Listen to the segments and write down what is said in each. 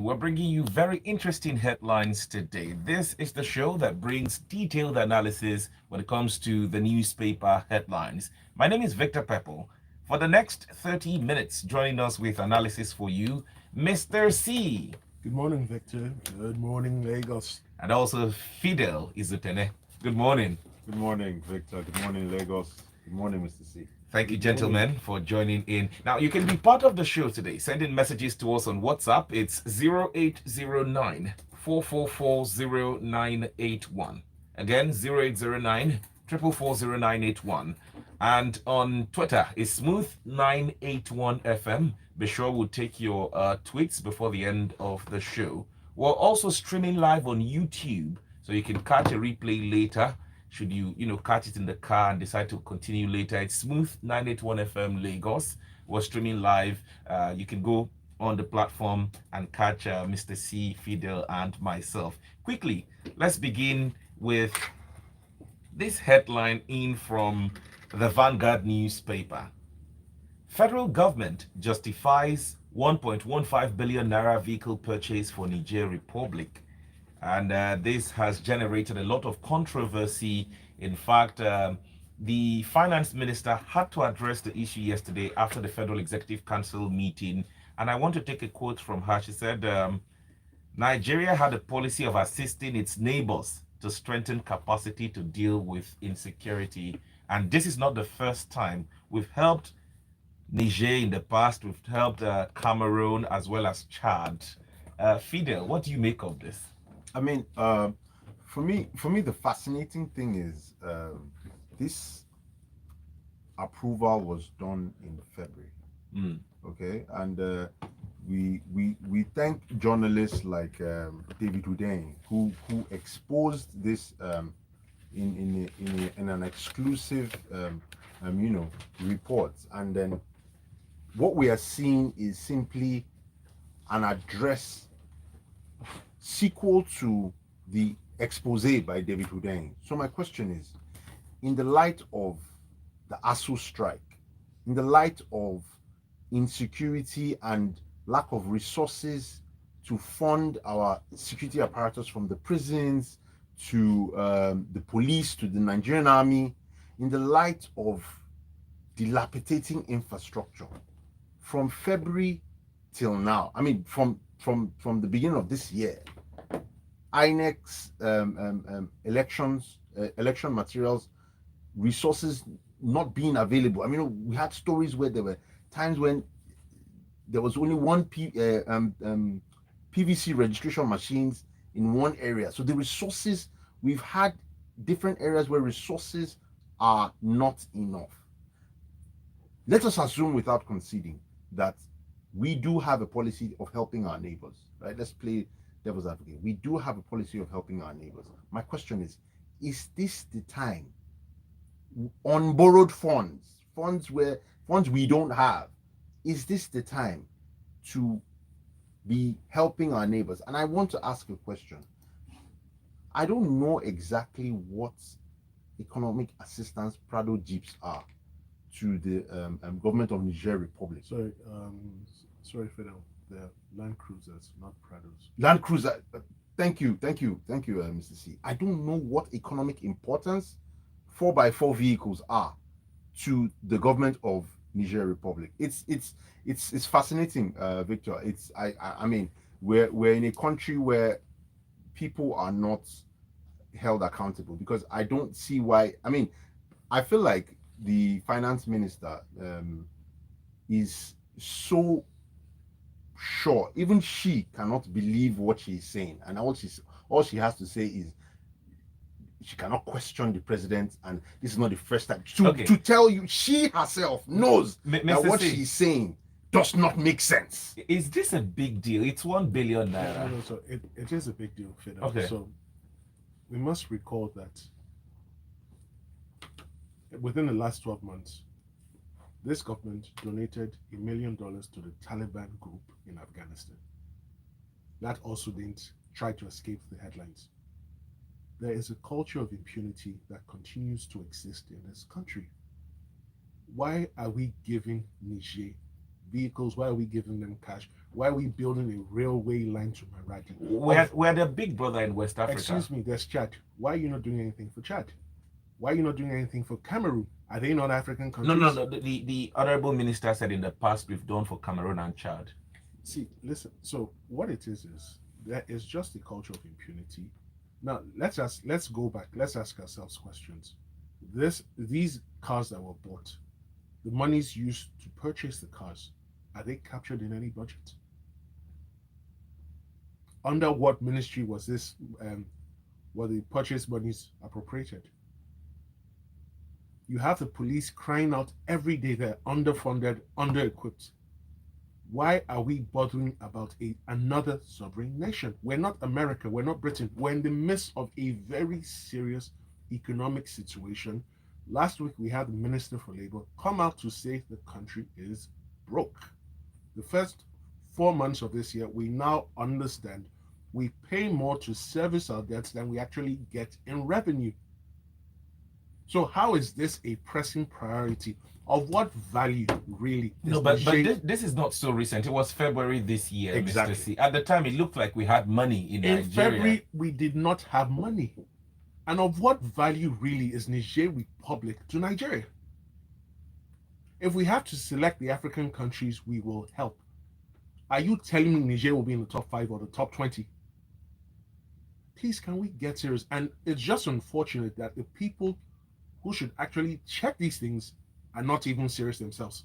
We're bringing you very interesting headlines today. This is the show that brings detailed analysis when it comes to the newspaper headlines. My name is Victor Pepple. For the next 30 minutes, joining us with analysis for you, Mr. C. Good morning, Victor. Good morning, Lagos. And also Fidel Izutene. Good morning. Good morning, Victor. Good morning, Lagos. Good morning, Mr. C. Thank you, Good morning. gentlemen, for joining in. Now, you can be part of the show today. Send in messages to us on WhatsApp. It's 0809 4440981. Again, 0809 4440981. And on Twitter, it's Smooth981FM. Be sure we'll take your tweets before the end of the show. We're also streaming live on YouTube, so you can catch a replay later should you catch it in the car and decide to continue later. It's Smooth 981 FM Lagos. We're streaming live. You can go on the platform and catch Mr. C, Fidel, and myself. Quickly, let's begin with this headline in from the Vanguard newspaper. Federal government justifies 1.15 billion naira vehicle purchase for Niger Republic. And this has generated a lot of controversy. In fact, the finance minister had to address the issue yesterday after the Federal Executive Council meeting. And I want to take a quote from her. She said, Nigeria had a policy of assisting its neighbors to strengthen capacity to deal with insecurity. And this is not the first time. We've helped Niger in the past. We've helped Cameroon as well as Chad. Fidel, what do you make of this? I mean, for me, the fascinating thing is this approval was done in February. Okay, and we thank journalists like David Hudain who exposed this in an exclusive report, and then what we are seeing is simply an address sequel to the expose by David Hudain. So my question is, in the light of the ASU strike, in the light of insecurity and lack of resources to fund our security apparatus, from the prisons to the police to the Nigerian army, in the light of dilapidating infrastructure, from February till now, I mean from the beginning of this year, INEC's election materials, resources not being available. I mean, we had stories where there were times when there was only one PVC registration machines in one area. So the resources, we've had different areas where resources are not enough. Let us assume, without conceding, that we do have a policy of helping our neighbors, right? Let's play devil's advocate. We do have a policy of helping our neighbors. My question is this the time, on borrowed funds we don't have, is this the time to be helping our neighbors? And I want to ask a question. I don't know exactly what economic assistance Prado Jeeps are to the government of Niger Republic. Sorry, Fidel. They're Land Cruisers, not Prados. Land Cruiser. Thank you, Mr. C. I don't know what economic importance 4x4 vehicles are to the government of Niger Republic. It's fascinating, Victor. I mean, we're in a country where people are not held accountable, because I don't see why. I mean, I feel like the finance minister is so sure, even she cannot believe what she's saying, and all she has to say is she cannot question the president, and this is not the first time to tell you she herself knows that what she's saying does not make sense. Is this a big deal? It's 1 billion naira. No, so it is a big deal, Fidel. Okay. So we must recall that within the last 12 months, this government donated $1 million to the Taliban group in Afghanistan. That also didn't try to escape the headlines. There is a culture of impunity that continues to exist in this country. Why are we giving Niger vehicles? Why are we giving them cash? Why are we building a railway line to Maradi? We're the big brother in West Africa. Excuse me, there's Chad. Why are you not doing anything for Chad? Why are you not doing anything for Cameroon? Are they not African countries? No. The honorable minister said in the past we've done for Cameroon and Chad. See, listen. So what it is there is just a culture of impunity. Now let's go back. Let's ask ourselves questions. These cars that were bought, the monies used to purchase the cars, are they captured in any budget? Under what ministry was this? Were the purchase monies appropriated? You have the police crying out every day they're underfunded, under-equipped. Why are we bothering about another sovereign nation? We're not America, we're not Britain. We're in the midst of a very serious economic situation. Last week, we had the Minister for Labor come out to say the country is broke. The first 4 months of this year, we now understand we pay more to service our debts than we actually get in revenue. So how is this a pressing priority? Of what value, really? No, but this is not so recent. It was February this year, Exactly. Mr. C. At the time, it looked like we had money in Nigeria. In February, we did not have money. And of what value, really, is Niger Republic to Nigeria? If we have to select the African countries we will help, are you telling me Niger will be in the top 5 or the top 20? Please, can we get serious? And it's just unfortunate that the people who should actually check these things are not even serious themselves.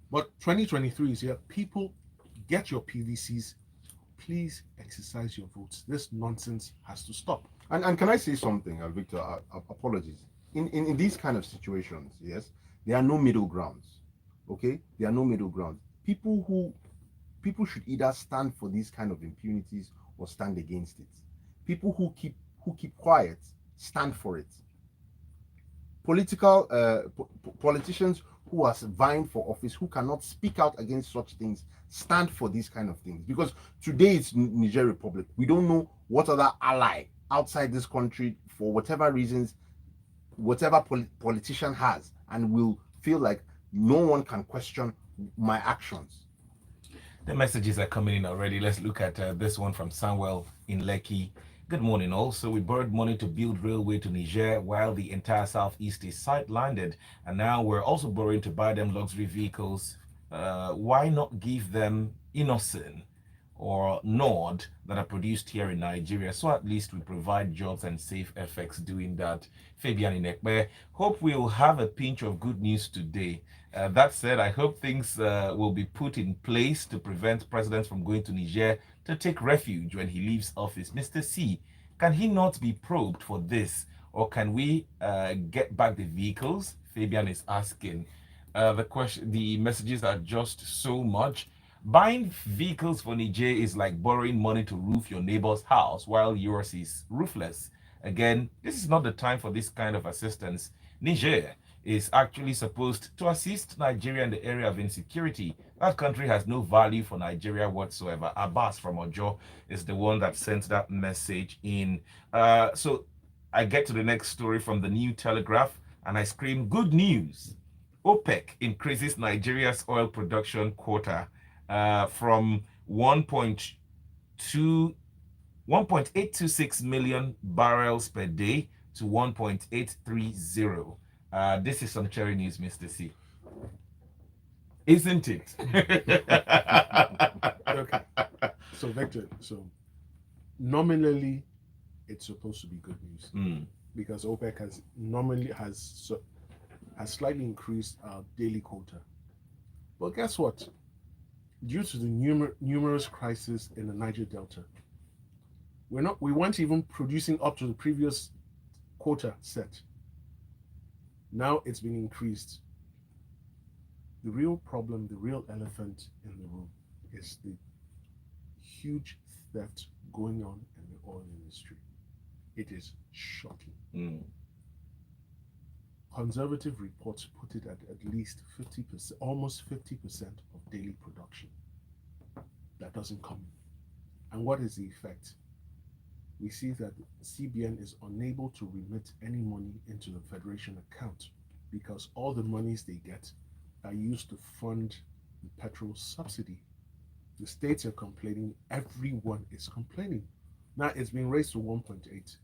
But 2023 is here. People, get your PVCs. Please exercise your votes. This nonsense has to stop. And can I say something, Victor? Apologies. In these kind of situations, yes, there are no middle grounds. Okay, there are no middle grounds. People should either stand for these kind of impunities or stand against it. People who keep quiet stand for it. Politicians who are vying for office, who cannot speak out against such things, stand for these kind of things. Because today it's Niger Republic. We don't know what other ally outside this country, for whatever reasons, whatever politician has, and will feel like no one can question my actions. The messages are coming in already. Let's look at this one from Samuel in Lekki. Good morning. Also, we borrowed money to build railway to Niger while the entire southeast is sidelined, and now we're also borrowing to buy them luxury vehicles. Why not give them Innocent or Nord that are produced here in Nigeria, so at least we provide jobs and save FX doing that? Fabian Inekbe, hope we'll have a pinch of good news today. That said, I hope things will be put in place to prevent presidents from going to Niger to take refuge when he leaves office. Mr. C, can he not be probed for this, or can we get back the vehicles? Fabian is asking. The messages are just so much. Buying vehicles for Niger is like borrowing money to roof your neighbor's house while yours is roofless. Again, this is not the time for this kind of assistance. Niger is actually supposed to assist Nigeria in the area of insecurity. That country has no value for Nigeria whatsoever. Abbas from Ojo is the one that sent that message in. So I get to the next story from the New Telegraph, and I scream, good news. OPEC increases Nigeria's oil production quota from 1.826 million barrels per day to 1.830. This is some cherry news, Mr. C. Isn't it? Okay. So, Victor, nominally, it's supposed to be good news because OPEC has slightly increased our daily quota. But guess what? Due to the numerous crises in the Niger Delta, we weren't even producing up to the previous quota set. Now it's been increased. The real problem, the real elephant in the room, is the huge theft going on in the oil industry. It is shocking. Conservative reports put it at least 50%, almost 50% of daily production. That doesn't come in. And what is the effect? We see that CBN is unable to remit any money into the Federation account because all the monies they get are used to fund the petrol subsidy. The states are complaining, everyone is complaining. Now it's been raised to 1.8.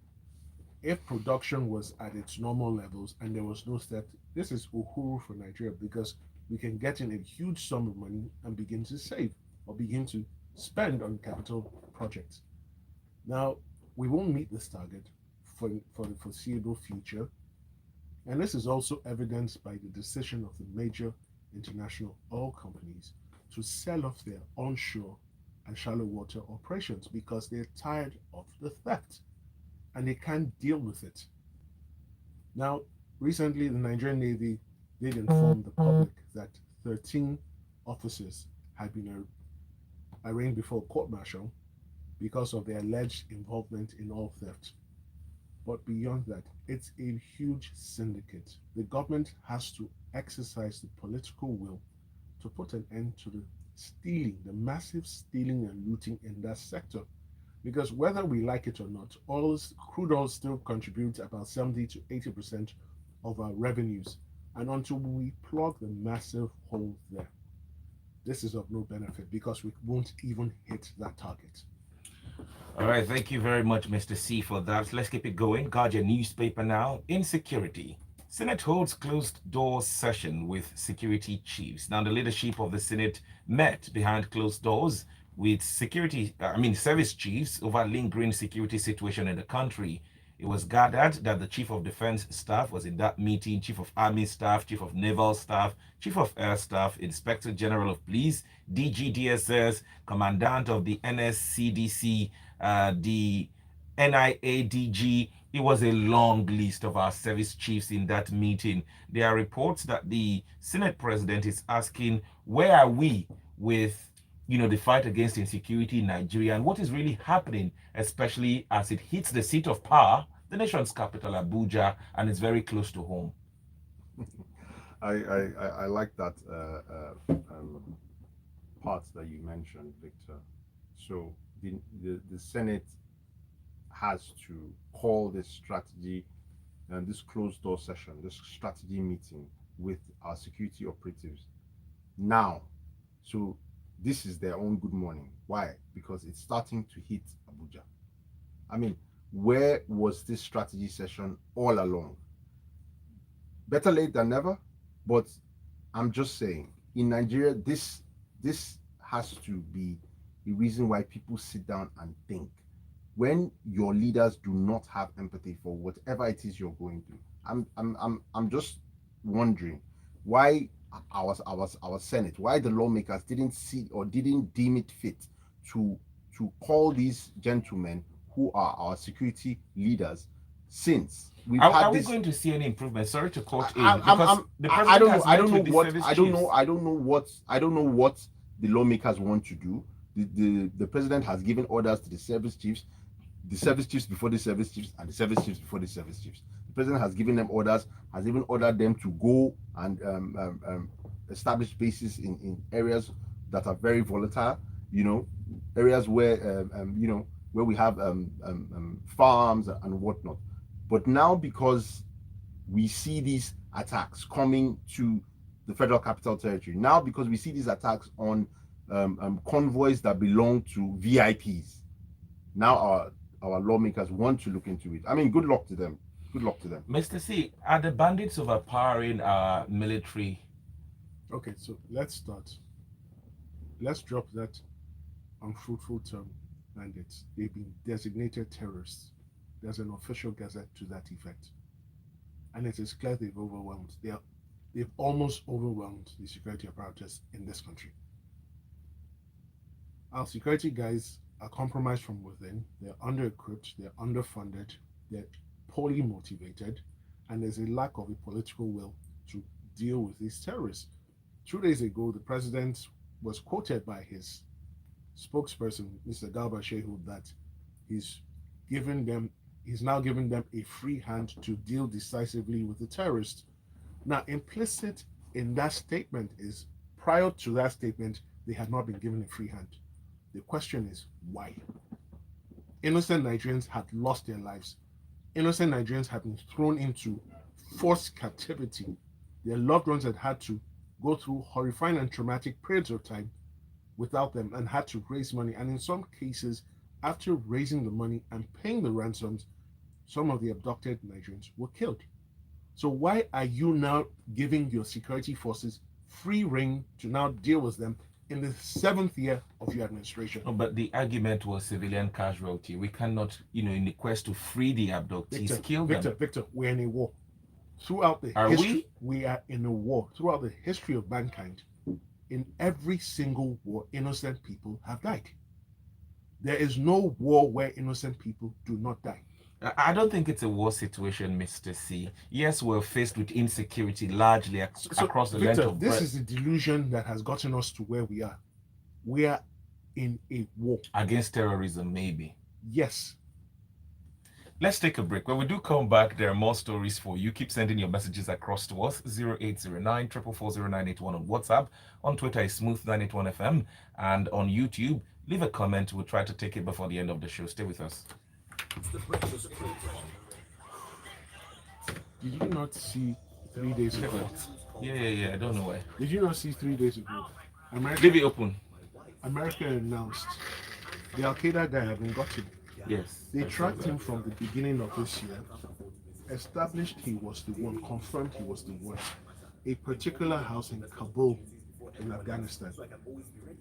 If production was at its normal levels and there was no step, this is uhuru for Nigeria because we can get in a huge sum of money and begin to save or begin to spend on capital projects. Now, we won't meet this target for the foreseeable future, and this is also evidenced by the decision of the major international oil companies to sell off their onshore and shallow water operations because they're tired of the theft and they can't deal with it. Now, recently, the Nigerian Navy did inform the public that 13 officers had been arraigned before court martial because of their alleged involvement in oil theft. But beyond that, it's a huge syndicate. The government has to exercise the political will to put an end to the stealing, the massive stealing and looting in that sector. Because whether we like it or not, crude oil still contributes about 70 to 80% of our revenues. And until we plug the massive hole there, this is of no benefit because we won't even hit that target. All right, thank you very much, Mr. C, for that. Let's keep it going. Guardian newspaper now. Insecurity. Senate holds closed-door session with security chiefs. Now, the leadership of the Senate met behind closed doors with service chiefs over lingering security situation in the country. It was gathered that the Chief of Defense Staff was in that meeting, Chief of Army Staff, Chief of Naval Staff, Chief of Air Staff, Inspector General of Police, DGDSS, Commandant of the NSCDC, the NIADG. It was a long list of our service chiefs in that meeting. There are reports that the Senate President is asking, where are we with the fight against insecurity in Nigeria and what is really happening, especially as it hits the seat of power, the nation's capital, Abuja, and it's very close to home. I like that part that you mentioned, Victor. So the Senate has to call this strategy and this closed door session, this strategy meeting with our security operatives now. So this is their own good morning. Why? Because it's starting to hit Abuja. I mean, where was this strategy session all along? Better late than never, but I'm just saying, in Nigeria, this has to be the reason why people sit down and think. When your leaders do not have empathy for whatever it is you're going through, I'm just wondering why our Senate, why the lawmakers didn't see or didn't deem it fit to call these gentlemen who are our security leaders, since we've had are this. We going to see any improvement? Sorry to quote in, because the president I don't know what the lawmakers want to do. The president has given orders to the service chiefs before the service chiefs, and the service chiefs before the service chiefs. The president has given them orders, has even ordered them to go and establish bases in areas that are very volatile, areas where where we have farms and whatnot. But now, because we see these attacks coming to the Federal Capital Territory, now because we see these attacks on convoys that belong to VIPs, now our lawmakers want to look into it. I mean, good luck to them. Good luck to them. Mr. C, are the bandits overpowering our military? Okay, so let's start. Let's drop that unfruitful term, bandits. They've been designated terrorists. There's an official gazette to that effect. And it is clear they've overwhelmed. They've almost overwhelmed the security apparatus in this country. Our security guys are compromised from within. They're under-equipped, they're underfunded, they're poorly motivated, and there's a lack of a political will to deal with these terrorists. 2 days ago, the president was quoted by his spokesperson, Mr. Garba Shehu, that he's now giving them a free hand to deal decisively with the terrorists. Now, implicit in that statement is, prior to that statement, they had not been given a free hand. The question is, why? Innocent Nigerians had lost their lives. Innocent Nigerians had been thrown into forced captivity. Their loved ones had to go through horrifying and traumatic periods of time without them and had to raise money. And in some cases, after raising the money and paying the ransoms, some of the abducted Nigerians were killed. So why are you now giving your security forces free rein to now deal with them in the 7th year of your administration? No, but the argument was civilian casualty. We cannot, in the quest to free the abductees, kill them. Victor, we're in a war. Throughout the history, we are in a war. Throughout the history of mankind, in every single war, innocent people have died. There is no war where innocent people do not die. I don't think it's a war situation, Mr. C. Yes, we're faced with insecurity largely across the length of this is the delusion that has gotten us to where we are. We are in a war. Against terrorism, maybe. Yes. Let's take a break. When we do come back, there are more stories for you. Keep sending your messages across to us, 0809 4440981 on WhatsApp. On Twitter is Smooth981FM. And on YouTube, leave a comment. We'll try to take it before the end of the show. Stay with us. Did you not see 3 days ago? Yeah. I don't know why. Did you not see 3 days ago? Leave it open. America announced the Al Qaeda guy had been gotten. Yes. They tracked him from the beginning of this year, established he was the one, confirmed he was the one. A particular house in Kabul, in Afghanistan.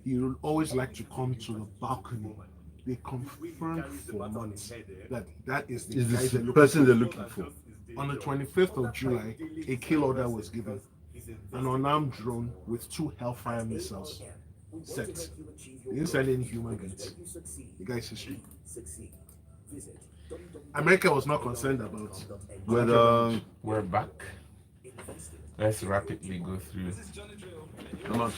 He would always like to come to the balcony. They confirmed for months that is the person they're looking for. On the 25th of July, a kill order was given. An unarmed drone with 2 Hellfire missiles sent. They didn't send any human beings. The guy's history. America was not concerned about Whether we're back. Let's rapidly go through. come on.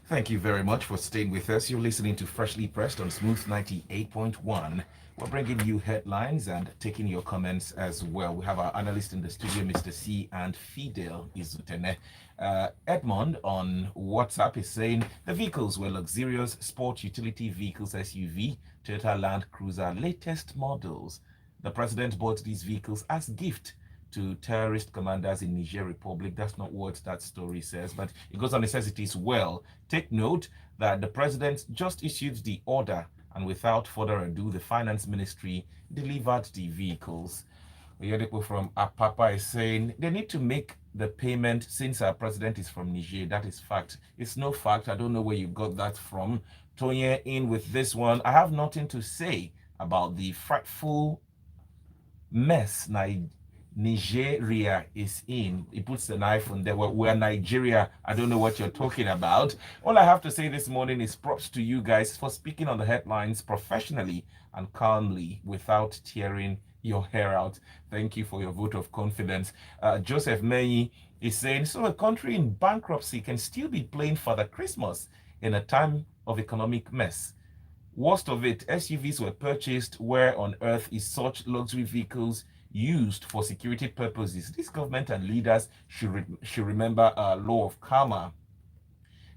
Thank you very much for staying with us. You're listening to Freshly Pressed on Smooth 98.1. We're bringing you headlines and taking your comments as well. We have our analyst in the studio, Mr. C, and Fidel Izutene. Edmond on WhatsApp is saying the vehicles were luxurious sport utility vehicles, SUV, Toyota Land Cruiser latest models. The president bought these vehicles as gift to terrorist commanders in Niger Republic. That's not what that story says, but it goes on. It says it is well. Take note that the president just issued the order, and without further ado, the finance ministry delivered the vehicles. Oyedepo from Apapa is saying they need to make the payment since our president is from Niger. That is fact. It's no fact. I don't know where you got that from. Tonye in with this one. I have nothing to say about the frightful mess Nigeria is in. He puts the knife on there. We're Nigeria. I don't know what you're talking about. All I have to say this morning is props to you guys for speaking on the headlines professionally and calmly without tearing your hair out. Thank you for your vote of confidence. Joseph Meyi is saying, so a country in bankruptcy can still be playing Father Christmas in a time of economic mess. Worst of it, SUVs were purchased. Where on earth is such luxury vehicles used for security purposes? This government and leaders should remember our law of karma.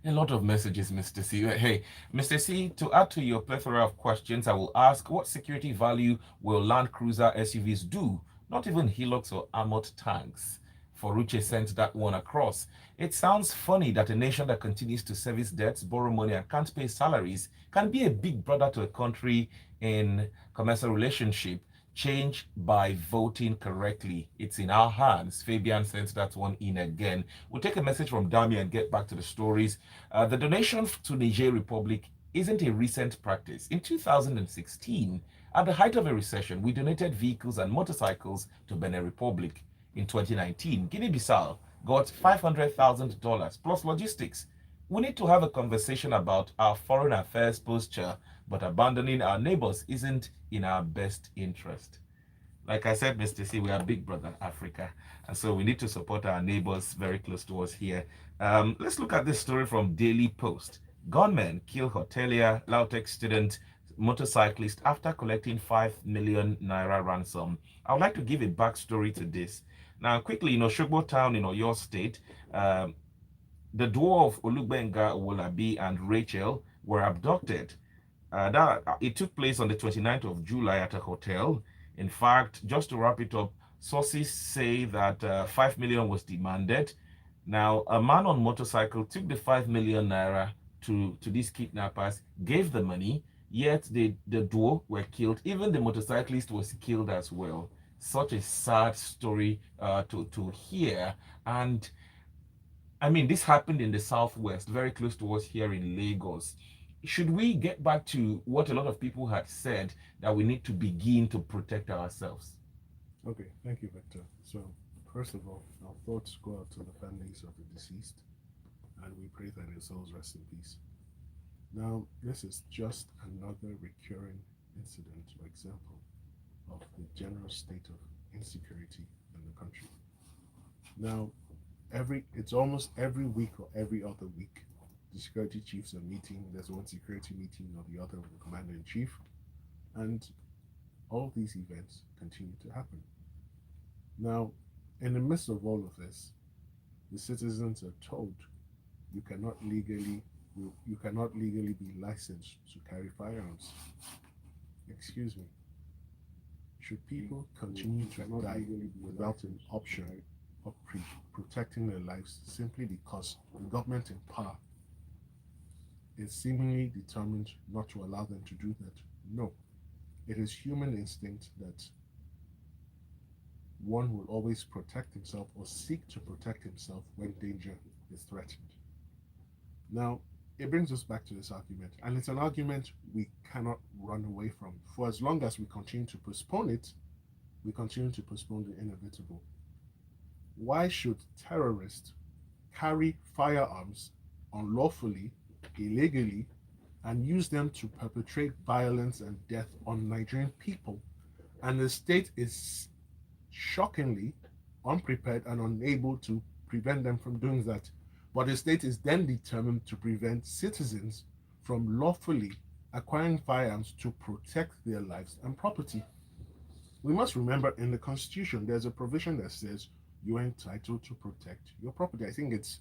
A lot of messages, Mr. C. Hey, Mr. C, to add to your plethora of questions, I will ask, what security value will Land Cruiser SUVs do? Not even Hilux or armored tanks. Foruche sent that one across. It sounds funny that a nation that continues to service debts, borrow money, and can't pay salaries can be a big brother to a country in commercial relationship. Change by voting correctly. It's in our hands. Fabian sent that one in again. We'll take a message from Dami and get back to the stories. The donation to Niger Republic isn't a recent practice. In 2016, at the height of a recession, we donated vehicles and motorcycles to Benin Republic. In 2019, Guinea-Bissau got $500,000 plus logistics. We need to have a conversation about our foreign affairs posture, but abandoning our neighbors isn't in our best interest. Like I said, Mr. C, we are big brother Africa, and so we need to support our neighbors very close to us here. Let's look at this story from Daily Post. Gunmen kill hotelier, Lautech student, motorcyclist after collecting 5 million naira ransom. I would like to give a backstory to this. Now, quickly, in Oshogbo town in Oyo State, the duo of Olugbenga Owolabi and Rachel were abducted. It took place on the 29th of July at a hotel. In fact, just to wrap it up, Sources say that 5 million was demanded. Now, a man on motorcycle took the 5 million naira to these kidnappers, gave the money, yet the duo were killed. Even the motorcyclist was killed as well. Such a sad story to hear. And I mean, this happened in the southwest, very close to us here in Lagos. Should we get back to what a lot of people had said, that we need to begin to protect ourselves? Okay, thank you, Victor. So, first of all, our thoughts go out to the families of the deceased, and we pray that their souls rest in peace. Now, this is just another recurring incident or example of the general state of insecurity in the country. Now, it's almost every week or every other week, the security chiefs are meeting. There's one security meeting or the other with the commander in chief, and all these events continue to happen. Now, in the midst of all of this, the citizens are told you cannot legally be licensed to carry firearms. Excuse me. Should people continue to die without an option of protecting their lives simply because the government in power is seemingly determined not to allow them to do that? No. It is human instinct that one will always protect himself or seek to protect himself when danger is threatened. Now, it brings us back to this argument, and it's an argument we cannot run away from. For as long as we continue to postpone it, we continue to postpone the inevitable. Why should terrorists carry firearms unlawfully, illegally, and use them to perpetrate violence and death on Nigerian people? And the state is shockingly unprepared and unable to prevent them from doing that. But the state is then determined to prevent citizens from lawfully acquiring firearms to protect their lives and property. We must remember, in the Constitution, there's a provision that says you are entitled to protect your property. I think it's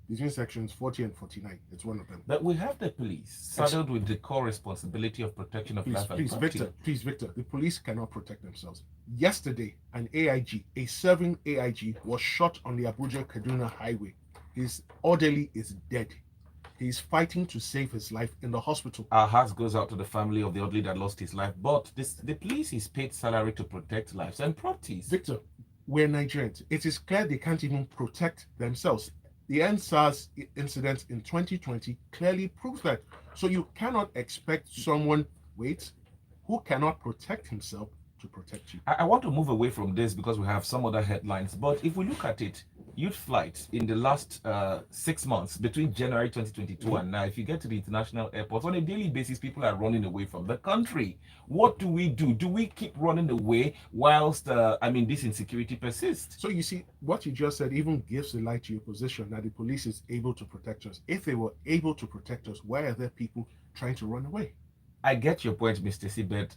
between sections 40 and 49. It's one of them. But we have the police saddled with the core responsibility of protection of life and property. Victor, the police cannot protect themselves. Yesterday, an AIG, a serving AIG, was shot on the Abuja-Kaduna highway. His orderly is dead. He's fighting to save his life in the hospital. Our hearts goes out to the family of the orderly that lost his life. But the police is paid salary to protect lives and properties. Victor, we're Nigerians. It is clear they can't even protect themselves. The NSAS incident in 2020 clearly proves that. So you cannot expect someone, who cannot protect himself to protect you. I want to move away from this because we have some other headlines. But if we look at it, youth flights in the last 6 months, between January 2022 and now, if you get to the international airports, on a daily basis, people are running away from the country. What do we do? Do we keep running away whilst, this insecurity persists? So you see, what you just said even gives the light to your position that the police is able to protect us. If they were able to protect us, why are there people trying to run away? I get your point, Mr. Sibet.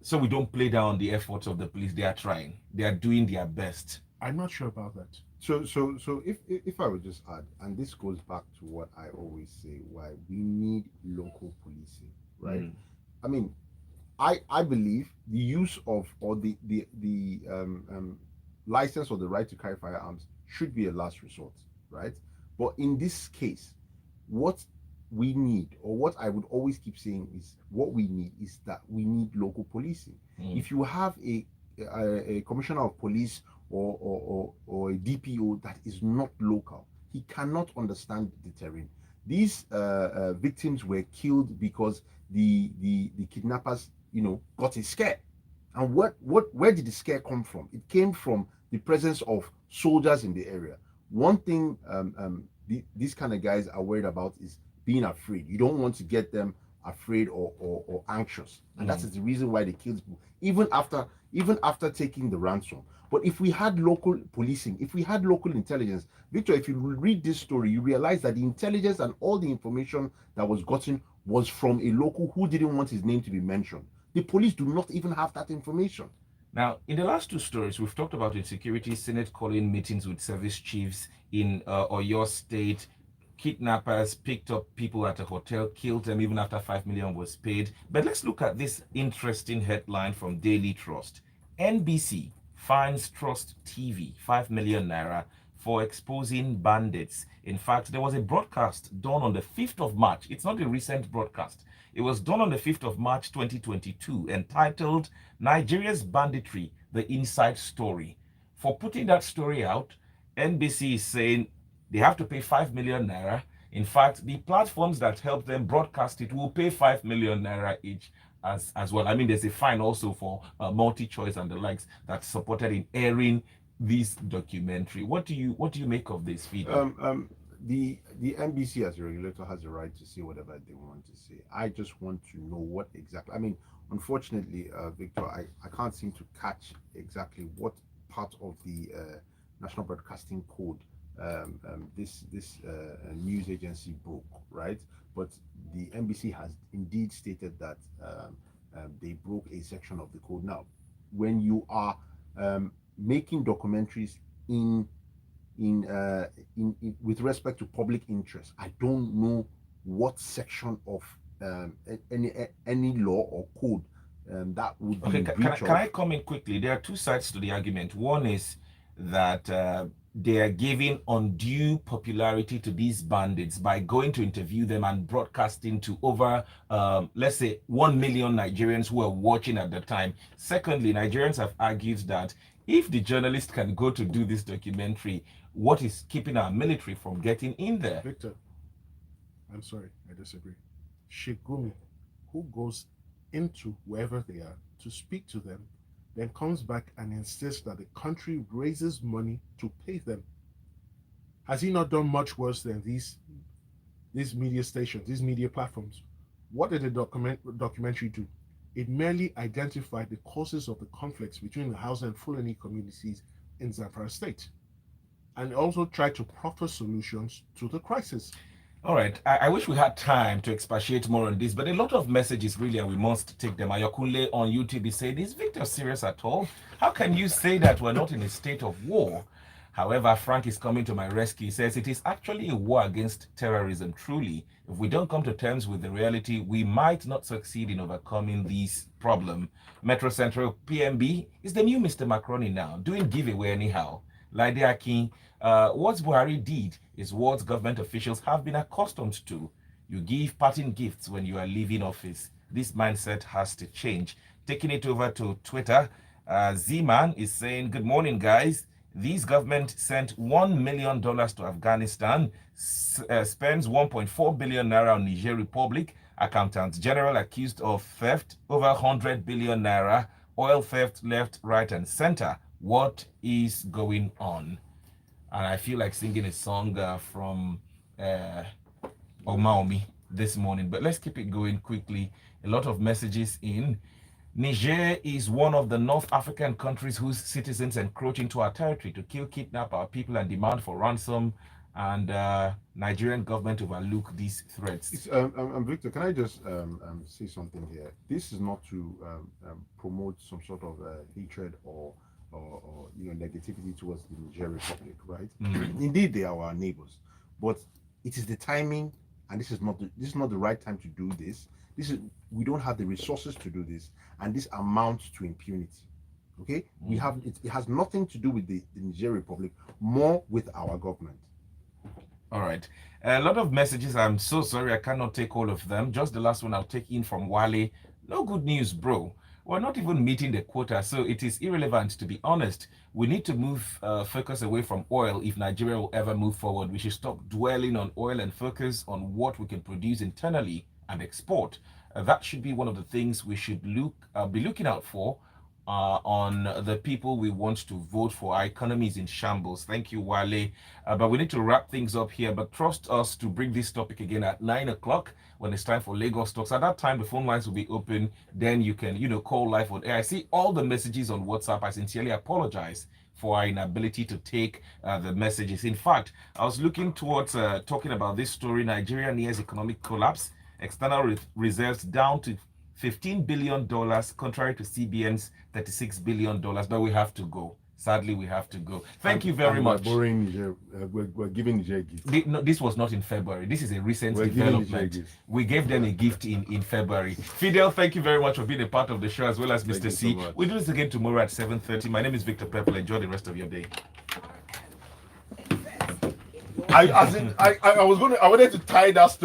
So we don't play down the efforts of the police. They are trying. They are doing their best. I'm not sure about that. So if I would just add, and this goes back to what I always say, why we need local policing, right? I believe the use of, or the license or the right to carry firearms should be a last resort, right? But in this case, what we need, or what I would always keep saying is, what we need is that we need local policing. If you have a commissioner of police or a DPO that is not local, he cannot understand the terrain. These victims were killed because the kidnappers, got a scare. And where did the scare come from? It came from the presence of soldiers in the area. One thing these kind of guys are worried about is being afraid. You don't want to get them afraid or anxious, and that is the reason why they killed people, even after taking the ransom. But if we had local policing, if we had local intelligence, Victor, if you read this story, you realize that the intelligence and all the information that was gotten was from a local who didn't want his name to be mentioned. The police do not even have that information. Now, in the last two stories, we've talked about insecurity, Senate calling meetings with service chiefs in Oyo State. Kidnappers picked up people at a hotel, killed them even after 5 million was paid. But let's look at this interesting headline from Daily Trust. NBC fines Trust TV 5 million naira for exposing bandits. In fact, there was a broadcast done on the 5th of March. It's not a recent broadcast. It was done on the 5th of March 2022, entitled Nigeria's Banditry, The Inside Story. For putting that story out, NBC is saying they have to pay 5 million naira. In fact, the platforms that help them broadcast it will pay 5 million naira each as well. I mean, there's a fine also for multi-choice and the likes that's supported in airing this documentary. What do you make of this feedback? The NBC as a regulator has a right to say whatever they want to say. I just want to know what exactly. I mean, unfortunately, Victor, I can't seem to catch exactly what part of the National Broadcasting Code this news agency broke, right? But the NBC has indeed stated that they broke a section of the code. Now, when you are making documentaries in with respect to public interest, I don't know what section of any law or code that would be. Okay, can I come in quickly? There are two sides to the argument. One is that they are giving undue popularity to these bandits by going to interview them and broadcasting to over, let's say, 1 million Nigerians who are watching at the time. Secondly, Nigerians have argued that if the journalist can go to do this documentary, what is keeping our military from getting in there? Victor, I'm sorry, I disagree. Shigumi, who goes into wherever they are to speak to them, then comes back and insists that the country raises money to pay them. Has he not done much worse than these media stations, these media platforms? What did the documentary do? It merely identified the causes of the conflicts between the Hausa and Fulani communities in Zamfara State, and also tried to proffer solutions to the crisis. All right. I wish we had time to expatiate more on this, but a lot of messages really, and we must take them. Ayokunle on YouTube is saying, is Victor serious at all? How can you say that we're not in a state of war? However, Frank is coming to my rescue. He says it is actually a war against terrorism, truly. If we don't come to terms with the reality, we might not succeed in overcoming this problem. Metro Central PMB is the new Mr. Macroni now, doing giveaway anyhow. Laide Akin, what Buhari did is what government officials have been accustomed to. You give parting gifts when you are leaving office. This mindset has to change. Taking it over to Twitter, Z-Man is saying, good morning, guys. This government sent $1 million to Afghanistan, spends 1.4 billion naira on Niger Republic, accountant general accused of theft, over 100 billion naira, oil theft left, right, and center. What is going on? And I feel like singing a song from Omaomi this morning, but let's keep it going quickly. A lot of messages in. Niger is one of the North African countries whose citizens encroach into our territory to kill, kidnap our people and demand for ransom, and Nigerian government overlook these threats. Victor, can I just say something here? This is not to promote some sort of hatred or negativity towards the Niger Republic, right? Indeed, they are our neighbors, but it is the timing, and this is not the right time to do this. We don't have the resources to do this, and this amounts to impunity. Okay, we have it has nothing to do with the Niger Republic, more with our government. All right, a lot of messages. I'm so sorry I cannot take all of them. Just the last one I'll take in from Wale. No good news, bro. We're not even meeting the quota, so it is irrelevant, to be honest. We need to move focus away from oil if Nigeria will ever move forward. We should stop dwelling on oil and focus on what we can produce internally and export. That should be one of the things we should be looking out for on the people we want to vote for. Our economy is in shambles. Thank you, Wale. But we need to wrap things up here. But trust us to bring this topic again at 9 o'clock when it's time for Lagos Talks. At that time, the phone lines will be open. Then you can, call live on air. I see all the messages on WhatsApp. I sincerely apologize for our inability to take the messages. In fact, I was looking towards talking about this story. Nigeria nears economic collapse. External reserves down to $15 billion, contrary to CBN's $36 billion. But we have to go. sadly we have to go. Thank you And very much. We're borrowing Niger. We're giving Niger gifts. No, this was not in February. This is a recent We're giving Niger development. gifts. We gave them a gift in February. Fidel, thank you very much for being a part of the show, as well as Thank Mr. you C. so much. We'll do this again tomorrow at 7:30. My name is Victor Pepple. Enjoy the rest of your day. I wanted to tie that story.